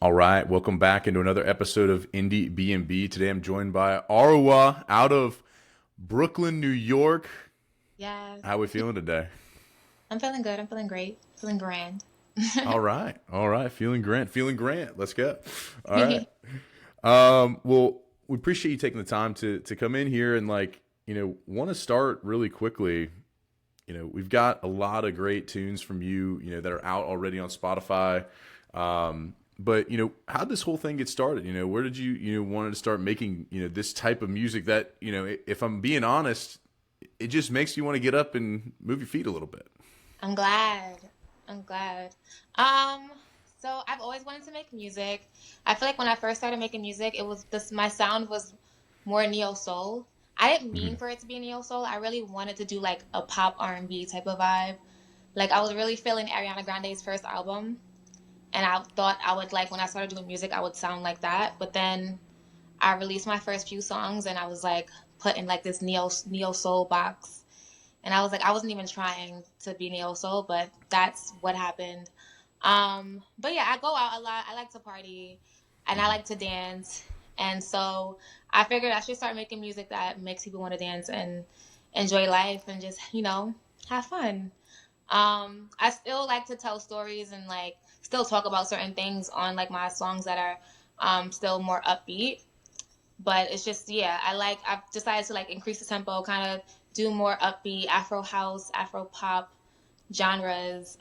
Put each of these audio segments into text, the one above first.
All right, welcome back into another episode of Indie B&B. Today I'm joined by Arewa out of Brooklyn, New York. Yes. How are we feeling today? I'm feeling good. I'm feeling great. Feeling grand. All right, feeling Grant, feeling Grant. Let's go. All right. Well, we appreciate you taking the time to come in here and want to start really quickly. We've got a lot of great tunes from you, that are out already on Spotify. But how'd this whole thing get started? Where did you wanted to start making, this type of music that, if I'm being honest, it just makes you want to get up and move your feet a little bit. I'm glad. I'm glad. Um, so I've always wanted to make music. I feel like when I first started making music, it was this my sound was more neo soul. I didn't mean Mhm. for it to be neo soul. I really wanted to do like a pop R&B type of vibe. Like I was really feeling Ariana Grande's first album, and I thought I would like when I started doing music, I would sound like that. But then I released my first few songs, and I was like put in like this neo soul box. And I was like, I wasn't even trying to be neo soul, but that's what happened. But yeah, I go out a lot. I like to party, and I Mhm. like to dance. And so I figured I should start making music that makes people want to dance and enjoy life and just, have fun. I still like to tell stories and like still talk about certain things on like my songs that are still more upbeat. But it's just, yeah, I've decided to like increase the tempo, kind of do more upbeat Afro house, Afro pop genres.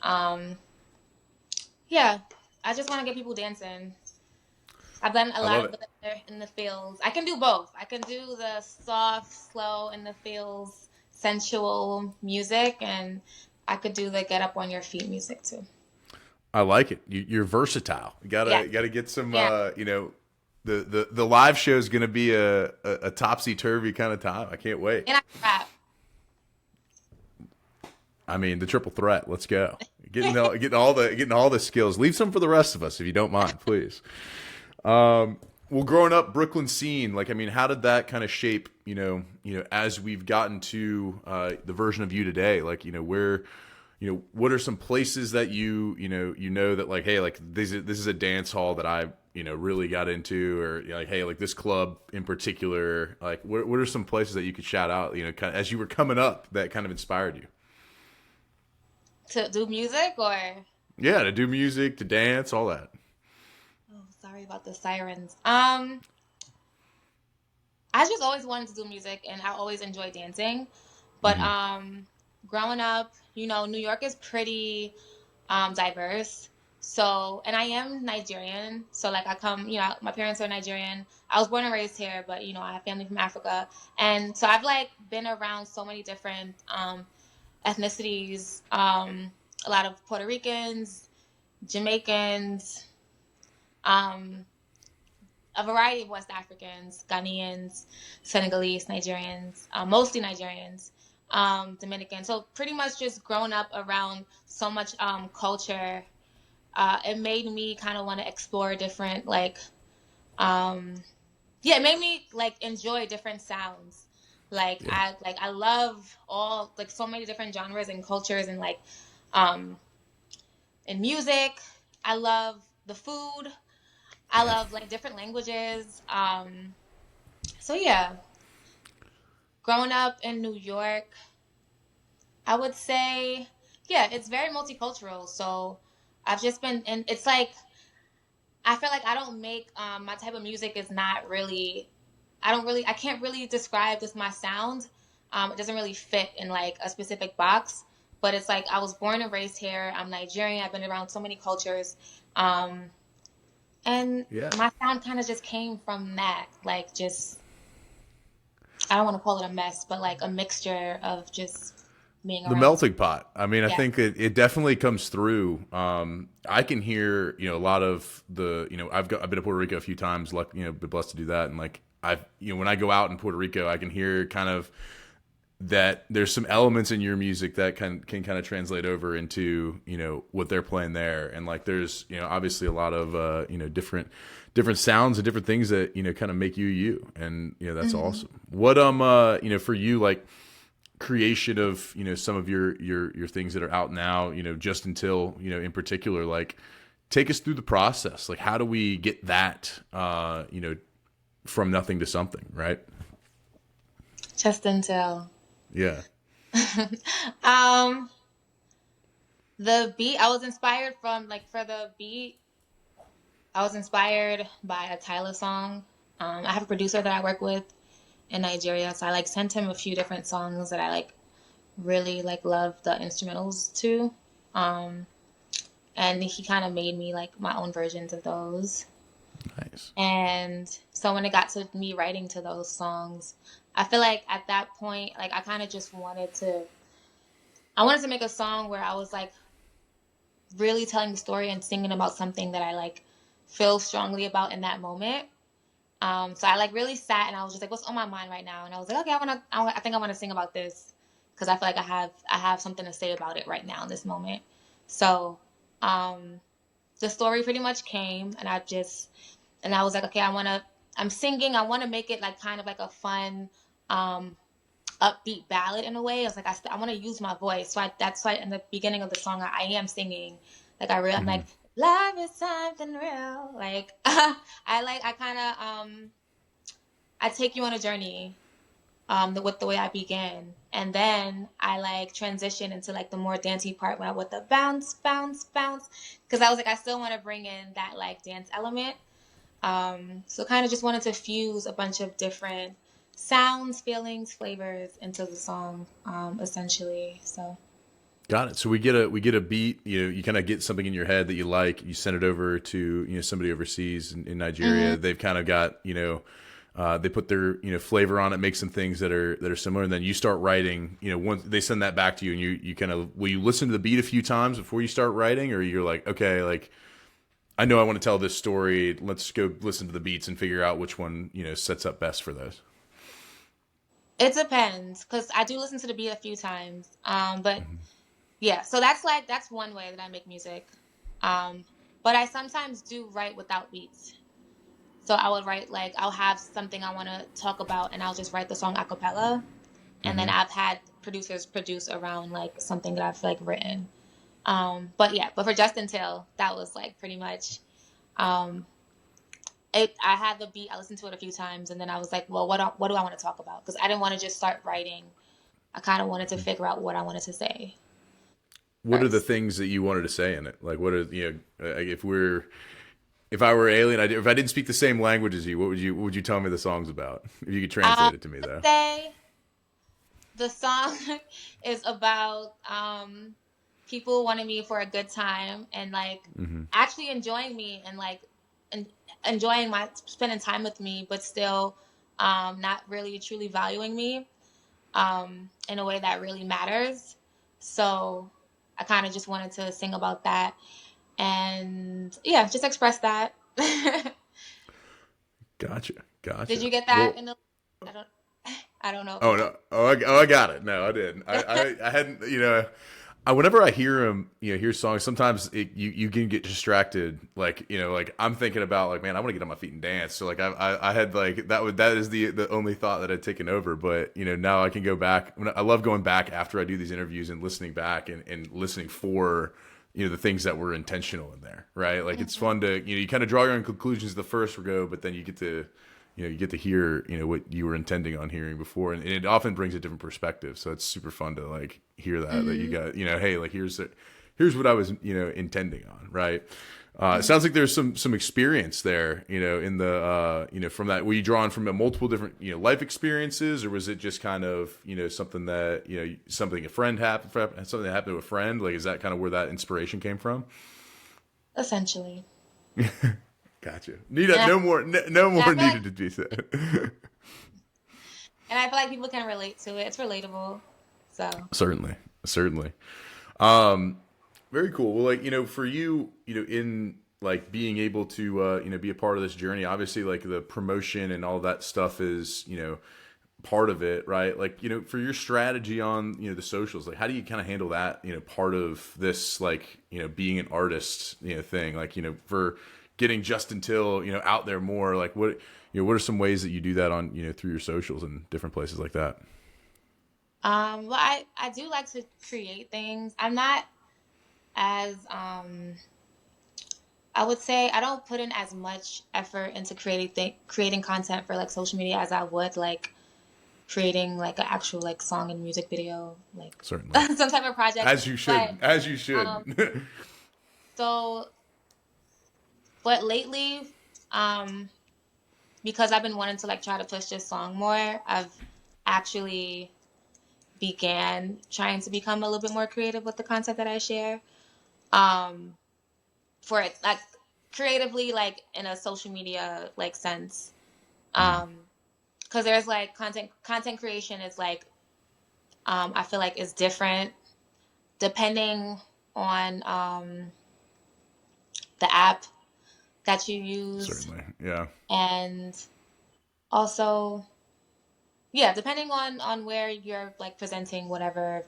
Yeah, I just want to get people dancing. I've done a I lot love of it. in the feels. I can do both. I can do the soft, slow, in the feels, sensual music, and I could do the get up on your feet music too. I like it. You're versatile. You Yeah, gotta get some. yeah. The live show is gonna be a topsy turvy kind of time. I can't wait. And I rap. I mean, the triple threat. Let's go. Getting all the skills. Leave some for the rest of us if you don't mind, please. Well, growing up Brooklyn scene, like I mean, how did that kind of shape, as we've gotten to the version of you today? Like, where, what are some places that you know that like, hey, like this is a dance hall that I really got into, or like, hey, like this club in particular. Like, what are some places that you could shout out, kind of as you were coming up that kind of inspired you? To do music or Yeah, to do music, to dance, all that. oh, sorry about the sirens. I just always wanted to do music and I always enjoyed dancing. But Hmm. growing up, New York is pretty diverse. So, and I am Nigerian. So like I come, my parents are Nigerian. I was born and raised here, but I have family from Africa. And so I've like been around so many different ethnicities, a lot of Puerto Ricans, Jamaicans, um, a variety of West Africans, Ghanaians, Senegalese, Nigerians, mostly Nigerians, Dominican. So pretty much just growing up around so much culture, it made me kind of want to explore different um, yeah, it made me like enjoy different sounds. Yeah. I love all like so many different genres and cultures and like um in music. I love the food. I love like different languages. So yeah, growing up in New York, I would say, yeah, it's very multicultural. So I've just been, and it's like I feel like I don't make my type of music is not really. I can't really describe this my sound. It doesn't really fit in like a specific box. But it's like I was born and raised here. I'm Nigerian. I've been around so many cultures. Um, and Yeah. my sound kind of just came from that, like just I don't want to call it a mess, but like a mixture of just being The around. melting pot. I mean, I Yeah. think it definitely comes through. I can hear, a lot of the, I've been to Puerto Rico a few times, like, been blessed to do that. And like, when I go out in Puerto Rico, I can hear kind of that there's some elements in your music that can kind of translate over into, what they're playing there. And like, there's, obviously a lot of, different sounds and different things that, kind of make you. And, that's Hmm. awesome. What, for you, like, creation of some of your things that are out now, just until in particular, like, take us through the process. Like, how do we get that, from nothing to something, right? Just until. Yeah. um, the beat, I was inspired from, like, for the beat, I was inspired by a Tyler song. I have a producer that I work with in Nigeria, so I like sent him a few different songs that I like really like love the instrumentals to. Um, and he kind of made me like my own versions of those. Nice. And so when it got to me writing to those songs, I feel like at that point, like I kind of just I wanted to make a song where I was like really telling the story and singing about something that I like feel strongly about in that moment. So I like really sat and I was just like, what's on my mind right now? And I was like, okay, I think I want to sing about this because I feel like I have something to say about it right now in this moment. So, um, the story pretty much came and I was like, okay, I'm singing. I want to make it like kind of like a fun, um, upbeat ballad in a way. I was like, I want to use my voice. That's why in the beginning of the song, I am singing. Like I'm Mm-hmm. like, love is something real. Like, I kind of, I take you on a journey, with the way I begin. And then I like transition into like the more dancey part with the bounce, bounce, bounce. Cause I was like, I still want to bring in that like dance element. So kind of just wanted to fuse a bunch of different sounds, feelings, flavors into the song, essentially. So Got it. So we get a beat. You kind of get something in your head that you like. You send it over to somebody overseas in Nigeria. mhm. They've kind of got they put their flavor on it, make some things that are similar, and then you start writing. Once they send that back to you, and you kind of will you listen to the beat a few times before you start writing, or you're like, okay, like I know I want to tell this story. Let's go listen to the beats and figure out which one sets up best for this. It depends, because I do listen to the beat a few times. But Mm-hmm. yeah, so that's one way that I make music. Um, but I sometimes do write without beats. So I would write like I'll have something I want to talk about, and I'll just write the song a cappella. And then Mm-hmm. I've had producers produce around like something that I've like written. But yeah, but for Justin Till, that was like pretty much um, I had the beat, I listened to it a few times, and then I was like, well, what do I want to talk about? Because I didn't want to just start writing. I kind of wanted to figure out what I wanted to say What are the first. things that you wanted to say in it? Like, what are if I were alien, if I didn't speak the same language as you, what would you tell me the song's about? If you could translate it to me, Let's though. say the song is about people wanting me for a good time and like Mm-hmm. actually enjoying me and like en- enjoying my spending time with me, but still not really truly valuing me in a way that really matters. So I kind of just wanted to sing about that and yeah, just express that. Gotcha, Did gotcha. you get that Well, in the? I don't. I don't know if oh you did. no, I got it. No, I didn't. I hadn't. Whenever I hear him, hear songs, sometimes you can get distracted. Like I'm thinking about like, man, I want to get on my feet and dance. So like I had like that is the only thought that I'd taken over. But now I can go back. I love going back after I do these interviews and listening back and listening for the things that were intentional in there, right? Like it's Mhm. fun to you kind of draw your own conclusions the first go, but then you get to hear what you were intending on hearing before, and it often brings a different perspective. So it's super fun to like hear that you Mhm. got hey, like here's what I was intending on, right? It Mhm. sounds like there's some experience there, in the from that. Were you drawing from multiple different life experiences, or was it just kind of something that something a friend happened, something that happened to a friend? Like, is that kind of where that inspiration came from? Essentially. Gotcha. And I, No more, no and I more feel like needed to be said. people can relate to it. It's relatable. So, Certainly, certainly. Um, Very cool. Well, like for you, in like being able to be a part of this journey. Obviously, like the promotion and all that stuff is part of it, right? Like for your strategy on the socials, like how do you kind of handle that part of this, like being an artist thing, like for getting Justin Till out there more, like what are some ways that you do that on through your socials and different places like that? well, I do like to create things. I'm not as I would say I don't put in as much effort into creating content for like social media as I would like creating like an actual like song and music video, like Certainly. some type of project. As you But should. As you um, should. so but lately, um, because I've been wanting to like try to push this song more, I've actually began trying to become a little bit more creative with the content that I share. Um, for it like creatively like in a social media like sense. Mm, Um, because there's like content creation is like I feel like is different depending on the app that you use, certainly. Yeah. and also yeah, depending on where you're like presenting whatever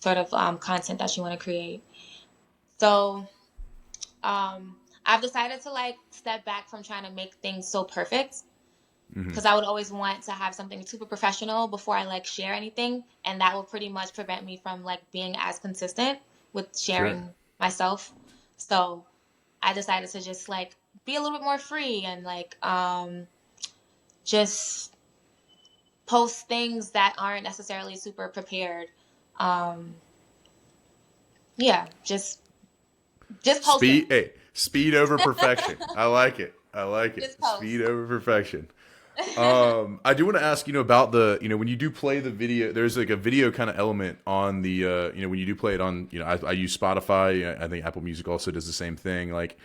sort of content that you want to create. So I've decided to like step back from trying to make things so perfect, Hmm. because I would always want to have something super professional before I like share anything, and that will pretty much prevent me from like being as consistent with Sure. sharing myself. So I decided to just like be a little bit more free and like just post things that aren't necessarily super prepared. Um yeah, just posting. Speed, hey, speed over perfection. I like it. I like it. Just Speed post. over perfection. I do want to ask, about the, when you do play the video, there's like a video kind of element on the, when you do play it on, I use Spotify. I think Apple Music also does the same thing. Like,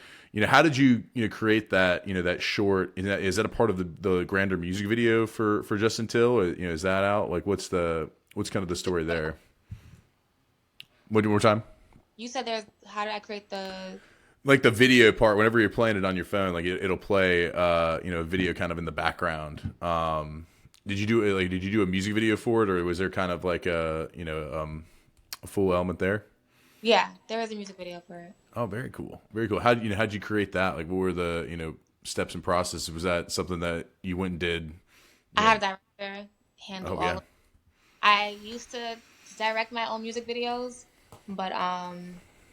how did you, create that, that short, is that a part of the grander music video for Justin Till? Or, is that out? Like, what's kind of the story there? One more time. You said there's how did I create the Like the video part, whenever you're playing it on your phone, like it'll play a video kind of in the background. Did you do like did you do a music video for it, or was there kind of like a full element there? yeah, there was a music video for it. Oh, very cool, very cool. How'd you create that? Like, what were the steps and process? Was that something that you went and did? I you know had a director handle oh all yeah. of. I used to direct my own music videos, but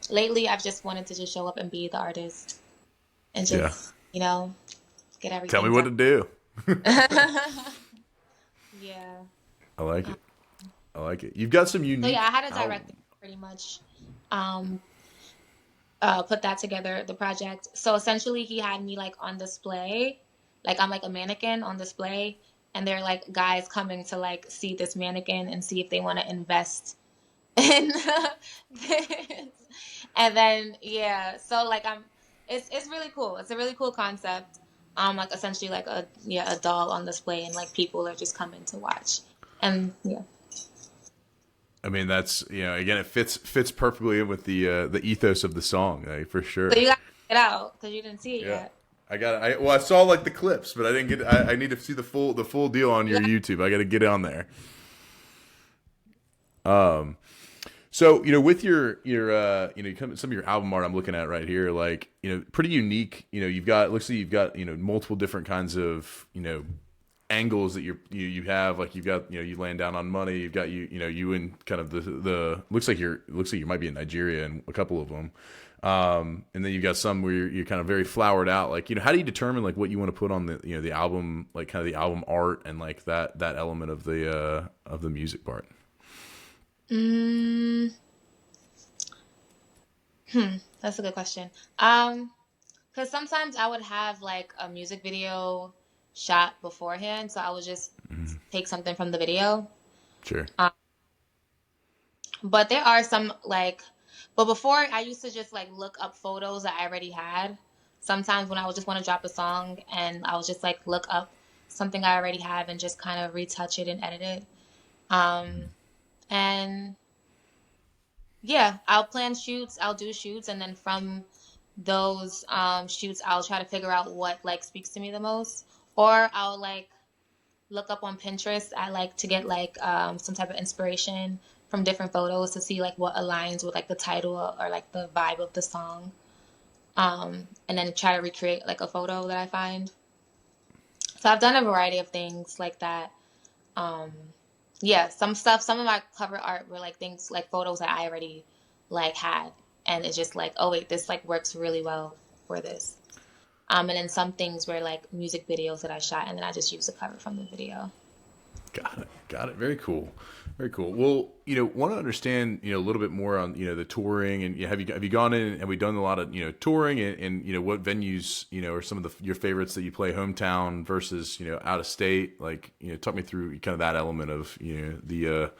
lately I've just wanted to just show up and be the artist and Yeah. just, get Tell me everything what done. to do. Yeah. I like Um, it. I like it. You've got some so yeah, unique I had a album. director pretty much um put that together, the project. So essentially he had me like on display, like I'm like a mannequin on display, and they're like guys coming to like see this mannequin and see if they want to invest in this. And then yeah, so like it's really cool. It's a really cool concept. Like essentially like a doll on display, and like people are just coming to watch. And yeah. I mean, that's again, it fits perfectly in with the ethos of the song, for So sure. you got to check it out because you didn't see it Yeah, yet. I got. Well, I saw like the clips, but I didn't get. I need to see the full deal on You your got YouTube. I got to get on there. So with your some of your album art I'm looking at right here, like pretty unique. You've got looks like you've got multiple different kinds of angles that you have. Like you've got you laying down on money. You've got you in kind of the looks like you might be in Nigeria in a couple of them. And then you've got some where you're kind of very flowered out. Like how do you determine like what you want to put on the album, like kind of the album art and like that element of the music part? mm, that's a good question. Because sometimes I would have like a music video shot beforehand, so I would just Mhm. take something from the video. Sure. Um, but there are some like, but before I used to just like look up photos that I already had. Sometimes when I would just want to drop a song, and I would just like look up something I already have and just kind of retouch it and edit it. Um, and yeah, I'll plan shoots, I'll do shoots, and then from those shoots, I'll try to figure out what like speaks to me the most, or I'll like look up on Pinterest. I like to get like some type of inspiration from different photos to see like what aligns with like the title or like the vibe of the song, and then try to recreate like a photo that I find. So I've done a variety of things like that. Um, yeah, some of my cover art were like things like photos that I already like had. and it's just like, oh wait, this like works really well for this. And then some things were like music videos that I shot, and then I just used the cover from the video. Got it. Got it. Very cool. Very cool. Well, want to understand, a little bit more on, the touring, and have you gone in, have we done a lot of, touring, and what venues, are some of your favorites that you play hometown versus, out of state? Like, talk me through kind of that element of, the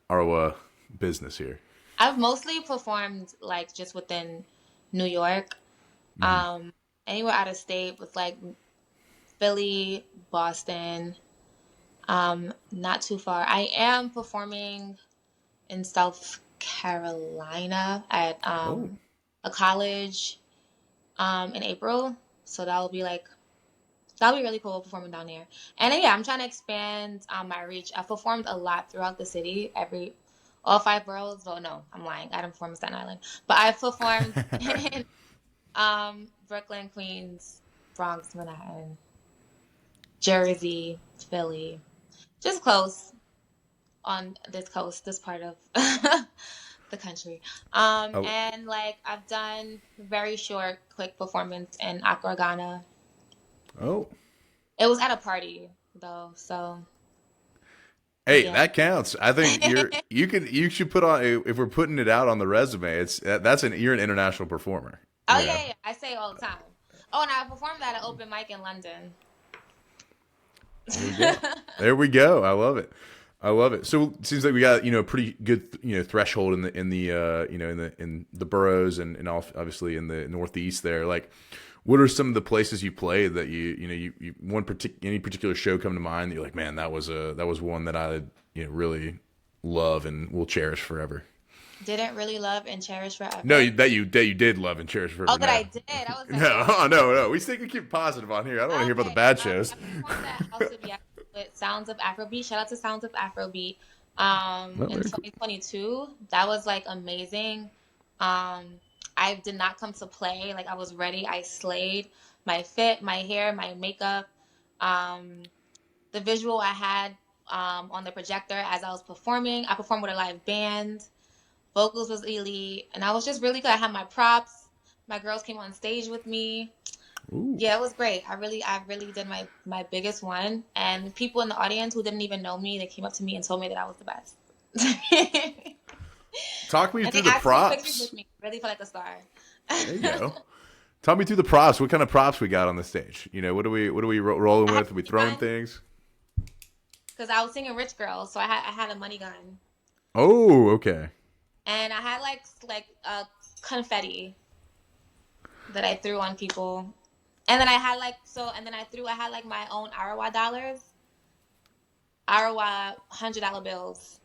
Arewa business here. I've mostly performed like just within New York. Hmm. Um, Anywhere out of state with like Philly, Boston, not too far. I am performing in South Carolina at Oh, a college in April. So that'll be really cool performing down there. And then, yeah, I'm trying to expand my reach. I've performed a lot throughout the city, all five boroughs. Well, no, I'm lying. I didn't perform in Staten Island, but I've performed in Brooklyn, Queens, Bronx, Manhattan, Jersey, Philly, just close on this coast, this part of the country. oh, And like I've done very short, quick performance in Accra, Ghana. oh. It was at a party though, so Hey, yeah. that counts. I think you should put on, if we're putting it out on the resume, you're an international performer. Oh yeah, yeah, I say it all the time. Oh, and I performed at an open mic in London. There we go. There we go. I love it. I love it. So it seems like we got, a pretty good, threshold in the boroughs, and obviously in the Northeast there. Like, what are some of the places you play that any particular show come to mind that you're like, man, that was one that I, really love and will cherish forever. Didn't really love and cherish No, forever. that you did love and cherish forever. Oh, that No, I did. I was like, no, oh, oh, no, no. We think we keep positive on here. I don't want to hear about the okay. bad shows. I performed at House of Yes with Sounds of Afrobeat. Shout out to Sounds of Afrobeat. Oh, In very cool. 2022, that was like amazing. Um, I did not come to play. Like I was ready. I slayed my fit, my hair, my makeup, um, the visual I had on the projector as I was performing. I performed with a live band. Vocals was elite, and I was just really good. I had my props. My girls came on stage with me. Ooh. Yeah, it was great. I really did my biggest one, and people in the audience who didn't even know me, they came up to me and told me that I was the best. Talk me And they through the asked for pictures with props. me. Really felt like a star. There you go. Talk me through the props. What kind of props we got on the stage? What are we rolling I had with? Are we a throwing money gun things? because I was singing "Rich Girl," so I had a money gun, Oh, okay. and I had like confetti that I threw on people, and then I had like my own Arewa dollars, Arewa $100 bills.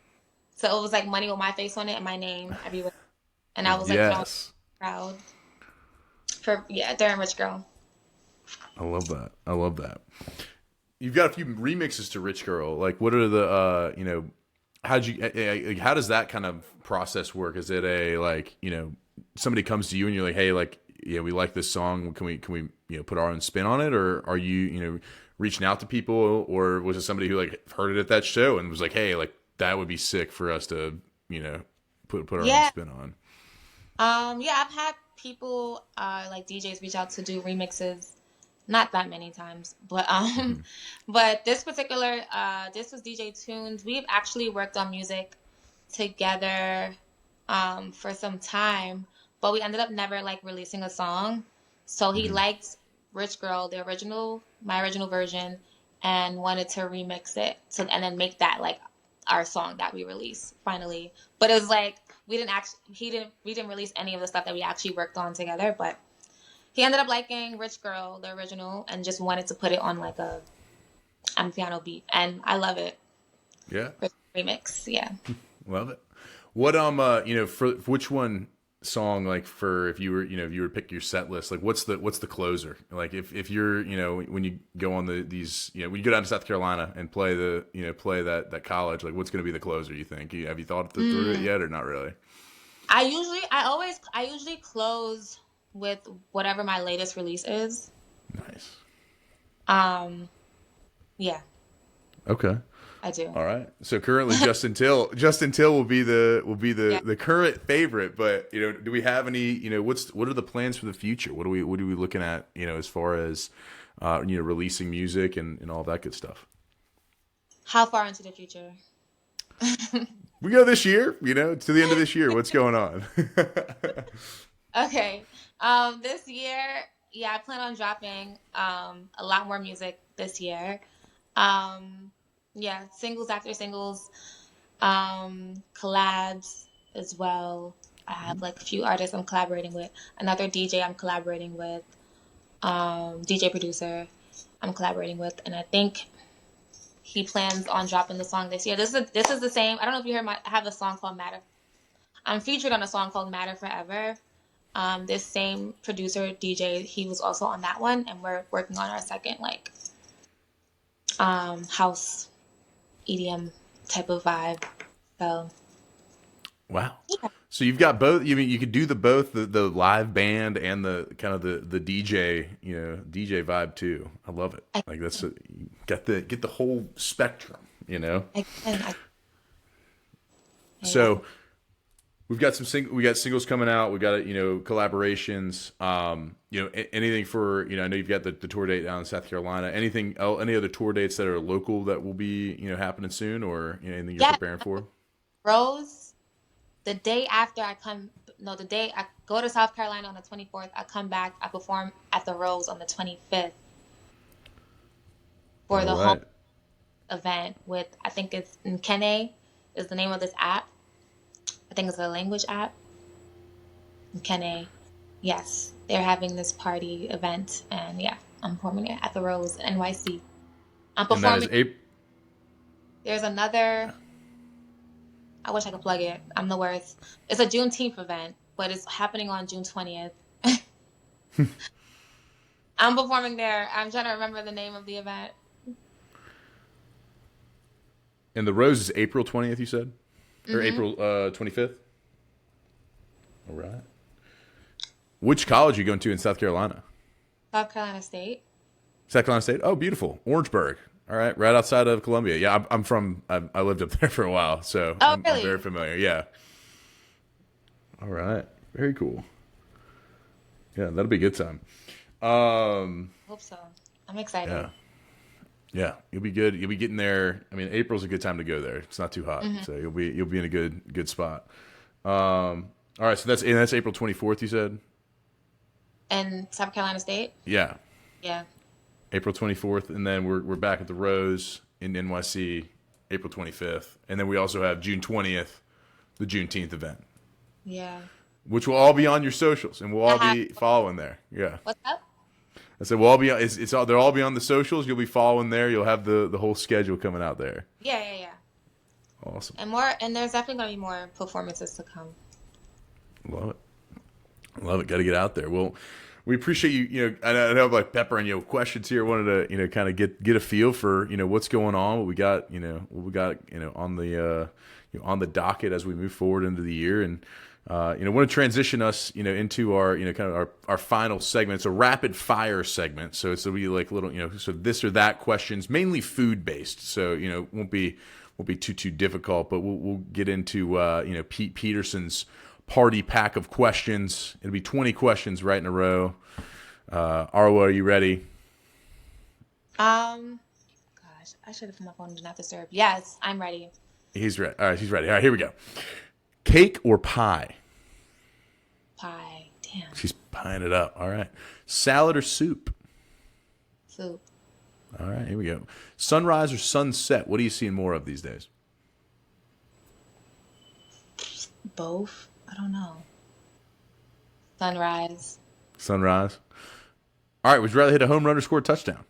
So it was like money with my face on it and my name everywhere. And I was like throwing Yes. proud for yeah, during Rich Girl. I love that. I love that. You've got a few remixes to Rich Girl. Like, what are the how does that kind of process work? Is it a, like, somebody comes to you and you're like, hey, like, yeah, we like this song. Can we put our own spin on it, or are you reaching out to people, or was it somebody who like heard it at that show and was like, hey, like that would be sick for us to put our own Yeah. spin on? Yeah, I've had people like DJs reach out to do remixes. Not that many times, but Hmm. but this was DJ Tunes. We've actually worked on music together for some time, but we ended up never like releasing a song. So he Hmm. liked Rich Girl, my original version, and wanted to remix it and then make that like our song that we released finally. But it was like we didn't release any of the stuff that we actually worked on together, but he ended up liking Rich Girl, the original, and just wanted to put it on like a piano beat, and I love it. Yeah. For remix, yeah. Love it. What for which one song, like, for if you were if you were to pick your set list, like what's the closer? Like, if you're when you go on these when you go down to South Carolina and play play that college, like, what's going to be the closer, you think? Have you thought through it Mm. yet, or not really? I usually close with whatever my latest release is. Nice. Um, yeah. Okay. I do. All right. So currently, Justin Till Yeah. the current favorite. But do we have any? What are the plans for the future? What are we looking at? As far as releasing music and all that good stuff. How far into the future? We go this year. To the end of this year. What's going on? Okay. This year, yeah, I plan on dropping a lot more music this year. Um, yeah, singles after singles, collabs as well. I have like a few artists I'm collaborating with, another DJ I'm collaborating with, DJ producer I'm collaborating with, and I think he plans on dropping the song this year. This is the same. I don't know if you heard I have a song called Matter. I'm featured on a song called Matter Forever. This same producer DJ, he was also on that one, and we're working on our second like house EDM type of vibe. So Wow. yeah, So you've got both. You mean you could do the live band and the kind of the DJ DJ vibe too. I love it. I, Like you get the whole spectrum. I can. So we've got we got singles coming out. We got collaborations. Anything for I know you've got the tour date down in South Carolina. Any other tour dates that are local that will be happening soon, or anything you're Yeah, preparing for? Rose. The day after I come, no, the day I go to South Carolina on the 24th, I come back. I perform at the Rose on the 25th for All the whole right. event with I think it's Nkene is the name of this app. I think it's a language app. Nkene. Yes, they're having this party event, and yeah, I'm performing it at the Rose in NYC. I'm And that is performing. April. There's another. I wish I could plug it. I'm the worst. It's a Juneteenth event, but it's happening on June 20th. I'm performing there. I'm trying to remember the name of the event. And the Rose is April 20th, you said? Or hmm April 25th? All right. Which college are you going to in South Carolina? South Carolina State. South Carolina State? Oh, beautiful. Orangeburg. All right. Right outside of Columbia. Yeah, I lived up there for a while, so Oh, I'm very really? familiar. Yeah. All right. Very cool. Yeah, that'll be a good time. Um, Hope so. I'm excited. yeah. Yeah, you'll be good. You'll be getting there. I mean, April's a good time to go there. It's not too hot, hmm so you'll be in a good spot. All right, so that's April 24th. You said, And South Carolina State? yeah, Yeah. April 24th, and then we're back at the Rose in NYC, April 25th, and then we also have June 20th, the Juneteenth event, Yeah. which will all be on your socials, and we'll I all have. be following there. Yeah, What's up? I said we'll all be. It's all. They'll all be on the socials. You'll be following there. You'll have the whole schedule coming out there. Yeah, yeah, yeah. Awesome. And more, and there's definitely going to be more performances to come. Love it. Love it. Got to get out there. Well, we appreciate you. I know I'm like peppering you with questions here. Wanted to kind of get a feel for what's going on. What we got. On the on the docket as we move forward into the year, and want to transition us into our kind of our final segment. It's a rapid fire segment, so it'll be like little so this or that questions, mainly food based. So won't be too difficult, but we'll get into Pete Peterson's party pack of questions. It'll be 20 questions right in a row. Arwa, are you ready? Gosh, I should have put my phone do not disturb. Yes, I'm ready. He's ready. All right, he's ready. All right, here we go. Cake or pie? Pie. Damn. She's pieing it up. All right. Salad or soup? Soup. All right, here we go. Sunrise or sunset? What are you seeing more of these days? Both. I don't know. Sunrise. Sunrise. All right, would you rather hit a home run or score a touchdown?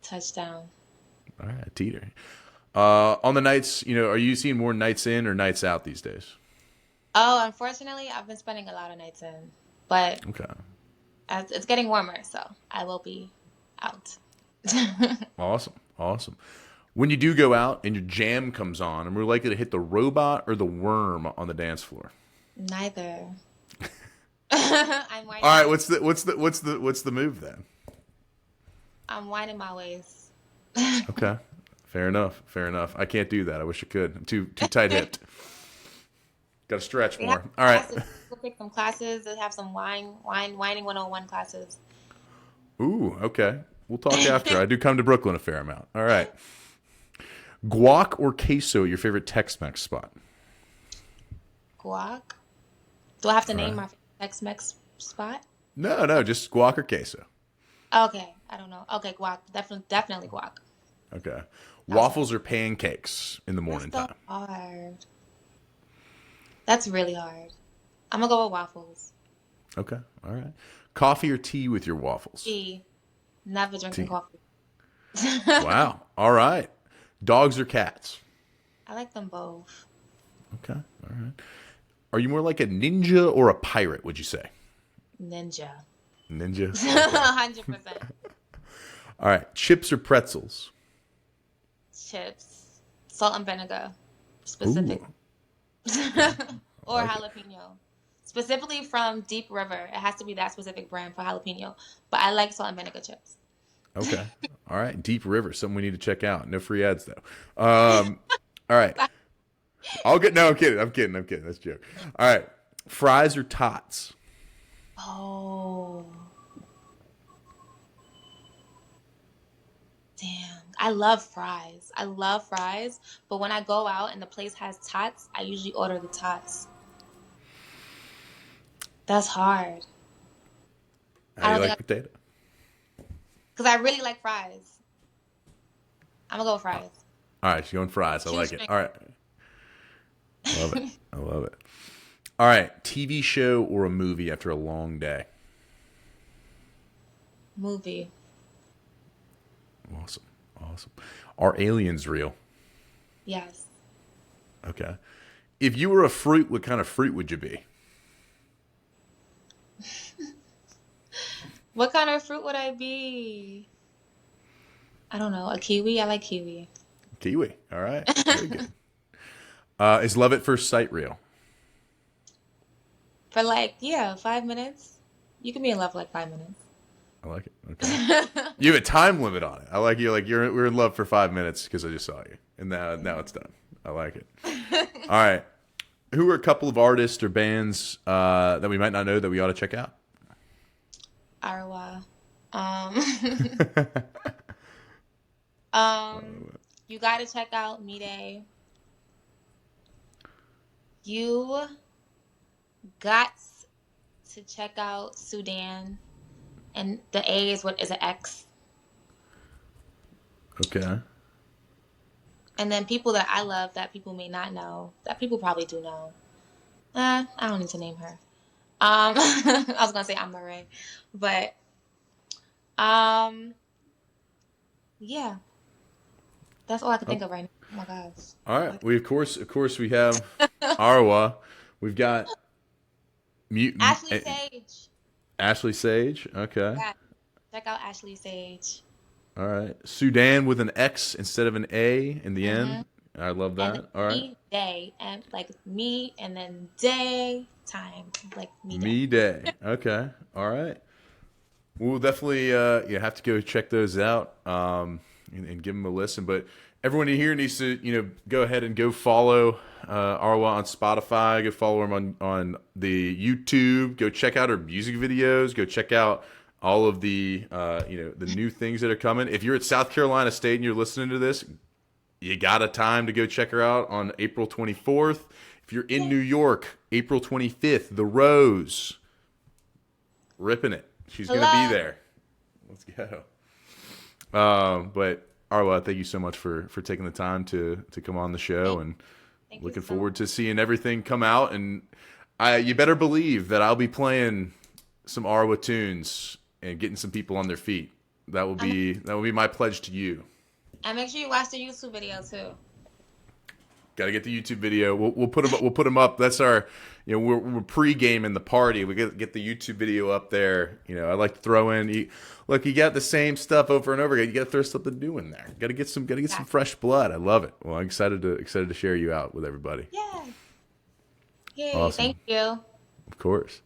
Touchdown. All right, teeter. On the nights, are you seeing more nights in or nights out these days? Oh, unfortunately, I've been spending a lot of nights in, but Okay. as it's getting warmer, so I will be out. Awesome. Awesome. When you do go out and your jam comes on, and we're likely to hit the robot or the worm on the dance floor. Neither. I'm winding. All right, what's the move then? I'm winding my waist. Okay. Fair enough. Fair enough. I can't do that. I wish I could. I'm too tight hipped. Got to stretch They have more. All right. classes. Go take some classes. They have some whining 101 classes. Ooh, okay. We'll talk after. I do come to Brooklyn a fair amount. All right. Guac or queso, your favorite Tex-Mex spot? Guac. Do I have to All name right. my Tex-Mex spot? No, just guac or queso. Okay, I don't know. Okay, guac. Definitely guac. Okay. That's Waffles or pancakes in the That's morning so time? hard. That's really hard. I'm gonna go with waffles. Okay. All right. Coffee or tea with your waffles? Tea. Never drinking Tea. coffee. Wow. All right. Dogs or cats? I like them both. Okay. All right. Are you more like a ninja or a pirate, would you say? Ninja. Ninja? Okay. 100%. All right. Chips or pretzels? Chips. Salt and vinegar. Specific. Ooh. Or Like it. jalapeno. Specifically from Deep River. It has to be that specific brand for jalapeno. But I like salt and vinegar chips. Okay. All right. Deep River, something we need to check out. No free ads though. All right. No, I'm kidding. I'm kidding. That's a joke. All right. Fries or tots? Oh. Damn. I love fries. But when I go out and the place has tots, I usually order the tots. That's hard. How I do don't you think like potato? because I really like fries. I'm gonna go with fries. All right. She's going fries. I like it. Shoestring. All right. I love it. I love it. All right. TV show or a movie after a long day? Movie. Awesome. Awesome. Are aliens real? Yes. Okay. If you were a fruit, what kind of fruit would you be? What kind of fruit would I be? I don't know. A kiwi? I like kiwi. Kiwi. All right. Very good. Is love at first sight real? For like, yeah, 5 minutes. You can be in love for like 5 minutes. I like it. Okay. You have a time limit on it. I like you. Like we're in love for 5 minutes because I just saw you, and now it's done. I like it. All right. Who are a couple of artists or bands that we might not know that we ought to check out? Arewa. You gotta check out Me Day. You got to check out Sudan. And the A is what is an X. Okay. And then people that I love that people may not know, that people probably do know. I don't need to name her. I was gonna say Amma Ray, but yeah, that's all I can think of right now. Oh my gosh. All right. We of course we have Arwa. We've got Ashley Sage. Ashley Sage. Okay. Yeah, check out Ashley Sage. All right. Sudan with an X instead of an A in the end. I love And that. All right. me day and like me and then day time like me day. Me Day. Okay. All right. We'll definitely you have to go check those out and give them a listen. But everyone in here needs to go ahead and go follow Arwa on Spotify. Go follow him on the YouTube. Go check out her music videos. Go check out all of the the new things that are coming. If you're at South Carolina State and you're listening to this, you got a time to go check her out on April 24th. If you're in New York, April 25th, The Rose. Ripping it. She's going to be there. Let's go. But Arwa, thank you so much for taking the time to come on the show, and Thank you looking so forward to seeing everything come out. And you better believe that I'll be playing some Arwa tunes and getting some people on their feet. That will be my pledge to you. And make sure you watch the YouTube video too. Got to get the YouTube video. We'll put them. We'll put them up. That's our. We're pre-gaming the party. We get the YouTube video up there. I like to throw in. You got the same stuff over and over again. You got to throw something new in there. Got to get some fresh blood. I love it. Well, I'm excited to share you out with everybody. Yeah. Yay! Awesome. Thank you. Of course.